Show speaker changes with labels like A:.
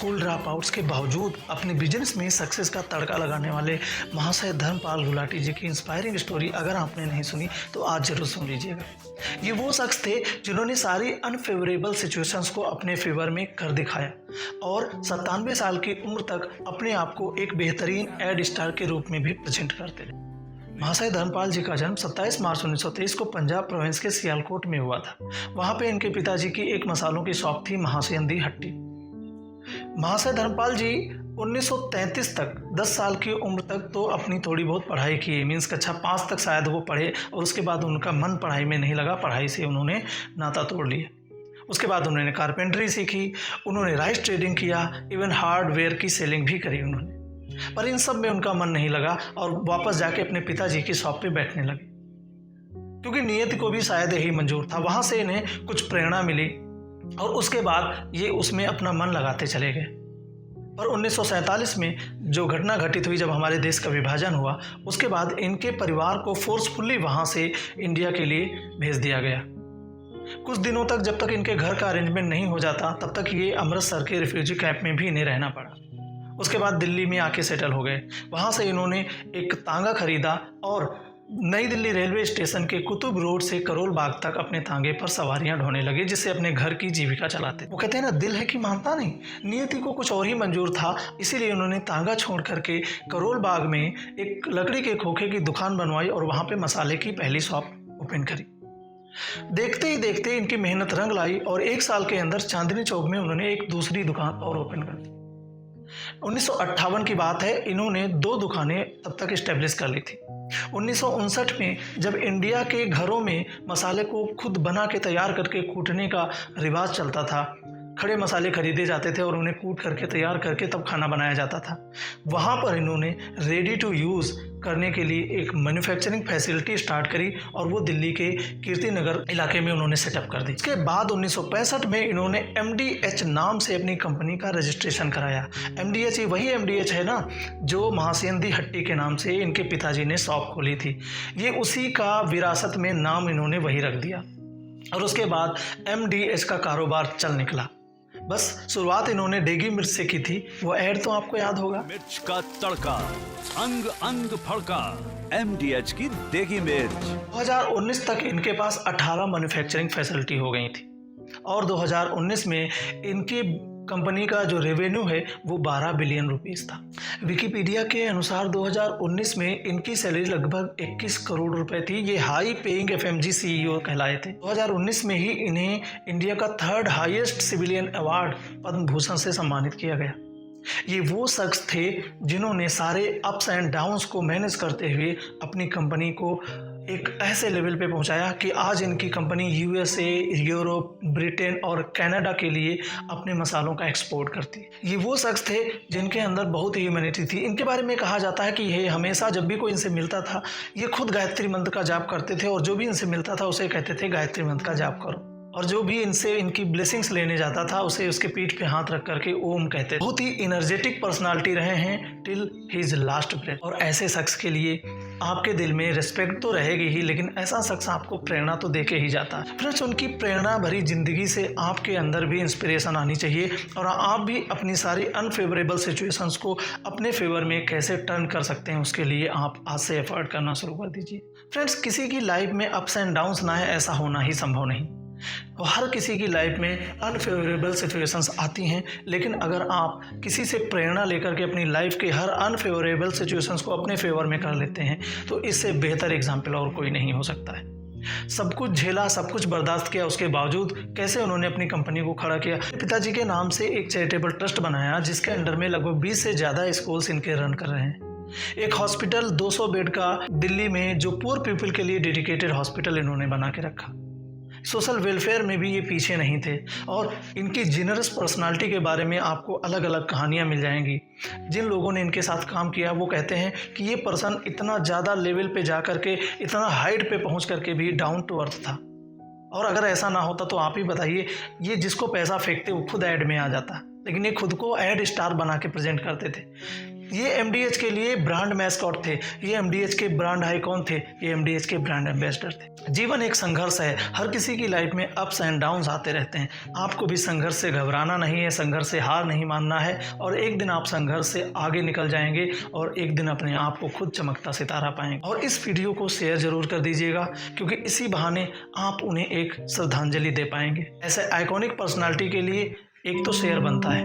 A: School drop outs के बावजूद अपने बिजनेस में सक्सेस का तड़का लगाने वाले महाशय धर्मपाल गुलाटी जी की इंस्पायरिंग स्टोरी अगर आपने नहीं सुनी तो आज जरूर सुन लीजिएगा। ये वो शख्स थे जिन्होंने सारी अनफेवरेबल सिचुएशंस को अपने फेवर में कर दिखाया और 97 साल की उम्र तक अपने आप को एक बेहतरीन एड स्टार के रूप में भी प्रेजेंट करते रहे। महाशय धर्मपाल जी का जन्म 27 मार्च 1923 को पंजाब प्रोविंस के सियालकोट में हुआ था। वहाँ पे इनके पिताजी की एक मसालों की शॉप थी महाशयंदी हट्टी। महाशय धर्मपाल जी 1933 तक 10 साल की उम्र तक तो अपनी थोड़ी बहुत पढ़ाई की, मीन्स कक्षा 5 तक शायद वो पढ़े और उसके बाद उनका मन पढ़ाई में नहीं लगा, पढ़ाई से उन्होंने नाता तोड़ लिया। उसके बाद उन्होंने कारपेंटरी सीखी, उन्होंने राइस ट्रेडिंग किया, इवन हार्डवेयर की सेलिंग भी करी उन्होंने, पर इन सब में उनका मन नहीं लगा और वापस जाके अपने पिताजी की शॉप पे बैठने लगे क्योंकि नियति को भी शायद यही मंजूर था। वहाँ से इन्हें कुछ प्रेरणा मिली और उसके बाद ये उसमें अपना मन लगाते चले गए। पर 1947 में जो घटना घटित हुई, जब हमारे देश का विभाजन हुआ, उसके बाद इनके परिवार को फोर्सफुली वहाँ से इंडिया के लिए भेज दिया गया। कुछ दिनों तक जब तक इनके घर का अरेंजमेंट नहीं हो जाता तब तक ये अमृतसर के रिफ्यूजी कैंप में भी इन्हें रहना पड़ा। उसके बाद दिल्ली में आके सेटल हो गए। वहाँ से इन्होंने एक तांगा खरीदा और नई दिल्ली रेलवे स्टेशन के कुतुब रोड से करोल बाग तक अपने तांगे पर सवारियां ढोने लगे, जिससे अपने घर की जीविका चलाते। वो कहते हैं ना, दिल है कि मानता नहीं, नियति को कुछ और ही मंजूर था, इसीलिए उन्होंने तांगा छोड़ करके करोल बाग में एक लकड़ी के खोखे की दुकान बनवाई और वहाँ पे मसाले की पहली शॉप ओपन करी। देखते ही देखते इनकी मेहनत रंग लाई और 1 साल के अंदर चांदनी चौक में उन्होंने एक दूसरी दुकान और ओपन कर दी। 1958 की बात है, इन्होंने 2 दुकानें तब तक स्टेब्लिश कर ली थी। 1959 में जब इंडिया के घरों में मसाले को खुद बना के तैयार करके कूटने का रिवाज चलता था, खड़े मसाले खरीदे जाते थे और उन्हें कूट करके तैयार करके तब खाना बनाया जाता था, वहाँ पर इन्होंने रेडी टू यूज़ करने के लिए एक मैन्युफैक्चरिंग फैसिलिटी स्टार्ट करी और वो दिल्ली के कीर्ति नगर इलाके में उन्होंने सेटअप कर दी। इसके बाद 1965 में इन्होंने MDH नाम से अपनी कंपनी का रजिस्ट्रेशन कराया। MDH वही MDH है ना जो महाशयंदी हट्टी के नाम से इनके पिताजी ने शॉप खोली थी, ये उसी का विरासत में नाम इन्होंने वही रख दिया और उसके बाद MDH का कारोबार चल निकला। बस शुरुआत इन्होंने डेगी मिर्च से की थी, वो ऐड तो आपको याद होगा,
B: मिर्च का तड़का, अंग अंग फड़का, MDH की देगी मिर्च।
A: 2019 तक इनके पास 18 मैन्युफैक्चरिंग फैसिलिटी हो गई थी और 2019 में इनकी कंपनी का जो रेवेन्यू है वो 12 बिलियन रुपीस था। विकिपीडिया के अनुसार 2019 में इनकी सैलरी लगभग 21 करोड़ रुपए थी। ये हाई पेइंग FMG CEO कहलाए थे। 2019 में ही इन्हें इंडिया का 3rd highest civilian award Padma Bhushan से सम्मानित किया गया। ये वो शख्स थे जिन्होंने सारे अप्स एंड डाउन्स को मैनेज करते हुए अपनी कंपनी को एक ऐसे लेवल पे पहुंचाया कि आज इनकी कंपनी USA, यूरोप, ब्रिटेन और कनाडा के लिए अपने मसालों का एक्सपोर्ट करती है। ये वो शख्स थे जिनके अंदर बहुत ह्यूमैनिटी थी। इनके बारे में कहा जाता है कि ये हमेशा जब भी कोई इनसे मिलता था, ये खुद गायत्री मंत्र का जाप करते थे और जो भी इनसे मिलता था उसे कहते थे गायत्री मंत्र का जाप करो, और जो भी इनसे इनकी ब्लेसिंग्स लेने जाता था उसे उसके पीठ पे हाथ रख करके ओम कहते थे। बहुत ही एनर्जेटिक पर्सनालिटी रहे हैं टिल हिज लास्ट ब्रेथ। और ऐसे शख्स के लिए आपके दिल में रिस्पेक्ट तो रहेगी ही, लेकिन ऐसा शख्स आपको प्रेरणा तो देके ही जाता है। फ्रेंड्स, उनकी प्रेरणा भरी जिंदगी से आपके अंदर भी इंस्पिरेशन आनी चाहिए और आप भी अपनी सारी अनफेवरेबल सिचुएशंस को अपने फेवर में कैसे टर्न कर सकते हैं, उसके लिए आप आज से एफर्ट करना शुरू कर दीजिए। फ्रेंड्स, किसी की लाइफ में अप्स एंड डाउन्स ना है ऐसा होना ही संभव नहीं। हर किसी की लाइफ में अनफेवरेबल सिचुएशंस आती हैं, लेकिन अगर आप किसी से प्रेरणा लेकर के अपनी लाइफ के हर अनफेवरेबल सिचुएशंस को अपने फेवर में कर लेते हैं तो इससे बेहतर एग्जाम्पल और कोई नहीं हो सकता है। सब कुछ झेला, सब कुछ बर्दाश्त किया, उसके बावजूद कैसे उन्होंने अपनी कंपनी को खड़ा किया। पिताजी के नाम से एक चैरिटेबल ट्रस्ट बनाया जिसके अंडर में लगभग 20 से ज़्यादा स्कूल्स इनके रन कर रहे हैं। एक हॉस्पिटल 200 बेड का दिल्ली में जो पुअर पीपल के लिए डेडिकेटेड हॉस्पिटल इन्होंने बना के रखा। सोशल वेलफेयर में भी ये पीछे नहीं थे और इनकी जिनरस पर्सनालिटी के बारे में आपको अलग अलग कहानियाँ मिल जाएंगी। जिन लोगों ने इनके साथ काम किया वो कहते हैं कि ये पर्सन इतना ज़्यादा लेवल पे जा कर के, इतना हाइट पे पहुंच करके भी डाउन टू अर्थ था, और अगर ऐसा ना होता तो आप ही बताइए, ये जिसको पैसा फेंकते वो खुद ऐड में आ जाता, लेकिन ये खुद को ऐड स्टार बना के प्रेजेंट करते थे। ये एमडीएच के लिए ब्रांड मैस्कॉट थे, ये एमडीएच के ब्रांड आइकॉन थे, ये एमडीएच के ब्रांड एम्बेसडर थे। जीवन एक संघर्ष है, हर किसी की लाइफ में अप्स एंड डाउन्स आते रहते हैं। आपको भी संघर्ष से घबराना नहीं है, संघर्ष से हार नहीं मानना है और एक दिन आप संघर्ष से आगे निकल जाएंगे और एक दिन अपने आप को खुद चमकता सितारा पाएंगे। और इस वीडियो को शेयर जरूर कर दीजिएगा, क्योंकि इसी बहाने आप उन्हें एक श्रद्धांजलि दे पाएंगे। ऐसे आइकॉनिक पर्सनालिटी के लिए एक तो शेयर बनता है।